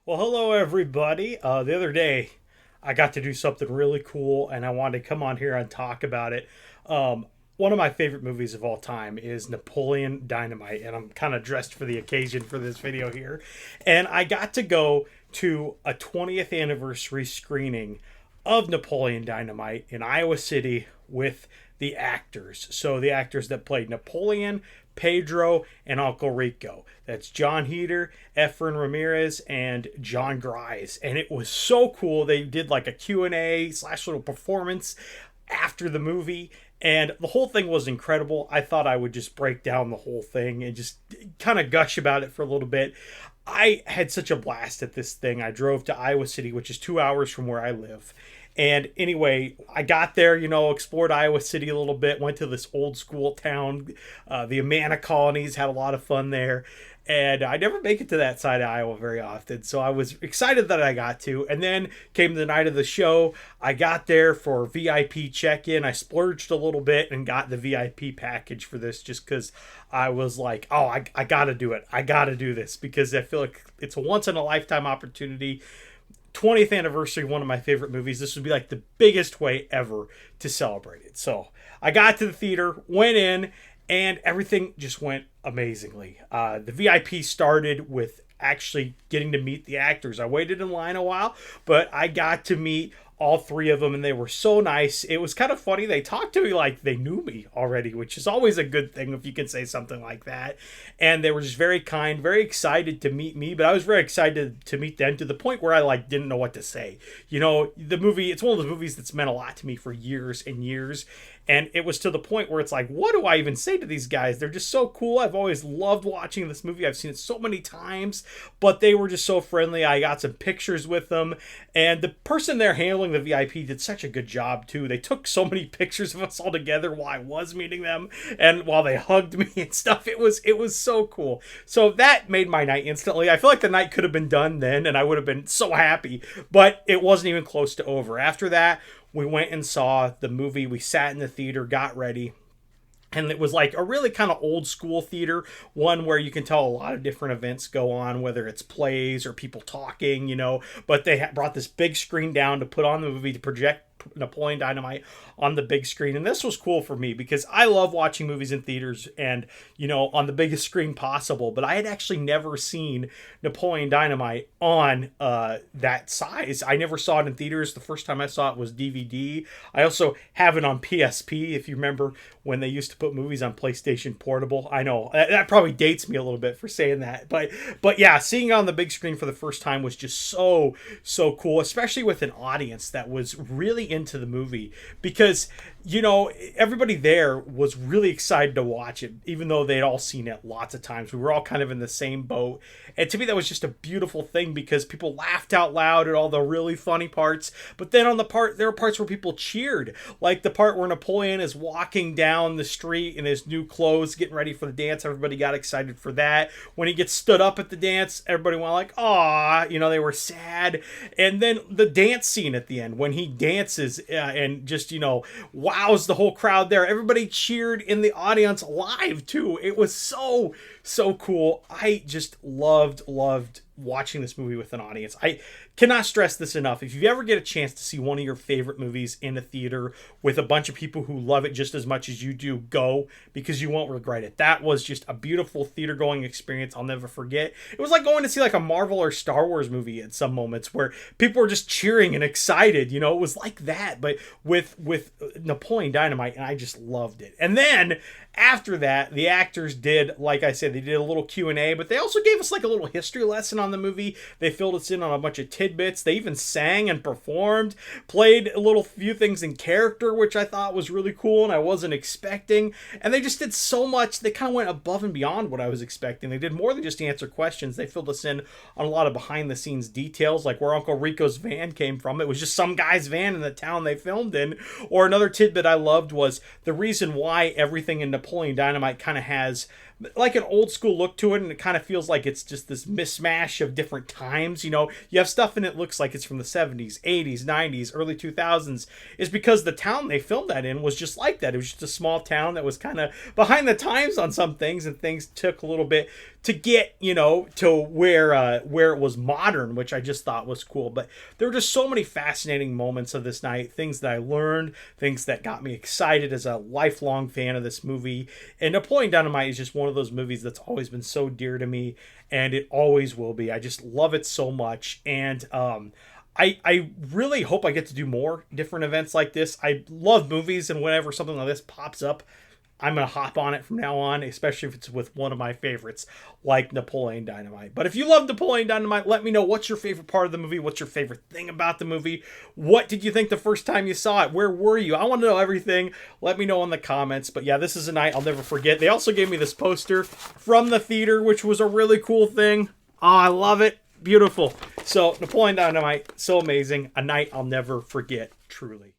Well, hello everybody. The other day, I got to do something really cool, and I wanted to come on here and talk about it. One of my favorite movies of all time is Napoleon Dynamite, and I'm kind of dressed for the occasion for this video here. And I got to go to a 20th anniversary screening of Napoleon Dynamite in Iowa City with the actors. So the actors that played Napoleon, Pedro, and Uncle Rico. That's Jon Heder, Efren Ramirez, and Jon Gries. And it was so cool. They did like a Q&A slash little performance after the movie. And the whole thing was incredible. I thought I would just break down the whole thing and just kind of gush about it for a little bit. I had such a blast at this thing. I drove to Iowa City, which is 2 hours from where I live. And anyway, I got there, explored Iowa City a little bit, went to this old school town, the Amana colonies, had a lot of fun there. And I never make it to that side of Iowa very often. So I was excited that I got to. And then came the night of the show. I got there for VIP check in. I splurged a little bit and got the VIP package for this just because I was like, oh, I got to do it. I got to do this because I feel like it's a once in a lifetime opportunity. 20th anniversary, one of my favorite movies. This would be like the biggest way ever to celebrate it. So I got to the theater, went in, and everything just went amazingly. The VIP started with actually getting to meet the actors. I waited in line a while, but I got to meet all three of them, and they were so nice. It was kind of funny. They talked to me like they knew me already, which is always a good thing if you can say something like that. And they were just very kind, very excited to meet me, but I was very excited to meet them to the point where I like didn't know what to say. The movie, it's one of those movies that's meant a lot to me for years and years. And it was to the point where it's like, what do I even say to these guys? They're just so cool. I've always loved watching this movie. I've seen it so many times, but they were just so friendly. I got some pictures with them, and the person there handling the VIP did such a good job too. They took so many pictures of us all together while I was meeting them and while they hugged me and stuff. It was so cool. So that made my night instantly. I feel like the night could have been done then and I would have been so happy, but it wasn't even close to over. After that, we went and saw the movie. We sat in the theater, got ready. And it was like a really kind of old school theater, one where you can tell a lot of different events go on, whether it's plays or people talking, But they brought this big screen down to put on the movie to project Napoleon Dynamite on the big screen. And this was cool for me because I love watching movies in theaters and, on the biggest screen possible. But I had actually never seen Napoleon Dynamite on that size. I never saw it in theaters. The first time I saw it was DVD. I also have it on PSP, if you remember when they used to put movies on PlayStation Portable. I know that probably dates me a little bit for saying that, but yeah, seeing it on the big screen for the first time was just so cool, especially with an audience that was really into the movie because everybody there was really excited to watch it, even though they'd all seen it lots of times. We were all kind of in the same boat, and to me that was just a beautiful thing because people laughed out loud at all the really funny parts, but then there were parts where people cheered, like the part where Napoleon is walking down the street in his new clothes getting ready for the dance. Everybody got excited for that. When he gets stood up at the dance, everybody went like, "Aw," they were sad. And then the dance scene at the end when he dances and just wows the whole crowd there. Everybody cheered in the audience live too. It was so cool. I just loved watching this movie with an audience. I cannot stress this enough. If you ever get a chance to see one of your favorite movies in a theater with a bunch of people who love it just as much as you do, go, because you won't regret it. That was just a beautiful theater going experience I'll never forget. It was like going to see like a Marvel or Star Wars movie at some moments where people were just cheering and excited. It was like that, but with Napoleon Dynamite, and I just loved it. And then after that, the actors did, like I said, they did a little Q&A, but they also gave us like a little history lesson on the movie. They filled us in on a bunch of tidbits. They even sang and performed, played a little few things in character, which I thought was really cool and I wasn't expecting. And they just did so much. They kind of went above and beyond what I was expecting. They did more than just answer questions. They filled us in on a lot of behind the scenes details, like where Uncle Rico's van came from. It was just some guy's van in the town they filmed in. Or another tidbit I loved was the reason why everything in Napoleon Dynamite kind of has like an old school look to it, and it kind of feels like it's just this mismatch of different times. You know, you have stuff in it looks like it's from the 70s, 80s, 90s, early 2000s. Is because the town they filmed that in was just like that. It was just a small town that was kind of behind the times on some things, and things took a little bit to get, you know, to where it was modern, which I just thought was cool. But there were just so many fascinating moments of this night, things that I learned, things that got me excited as a lifelong fan of this movie. And Napoleon Dynamite is just one of those movies that's always been so dear to me, and it always will be. I just love it so much. And I really hope I get to do more different events like this. I love movies, and whenever something like this pops up, I'm going to hop on it from now on, especially if it's with one of my favorites, like Napoleon Dynamite. But if you love Napoleon Dynamite, let me know what's your favorite part of the movie. What's your favorite thing about the movie? What did you think the first time you saw it? Where were you? I want to know everything. Let me know in the comments. But yeah, this is a night I'll never forget. They also gave me this poster from the theater, which was a really cool thing. Oh, I love it. Beautiful. So Napoleon Dynamite, so amazing. A night I'll never forget, truly.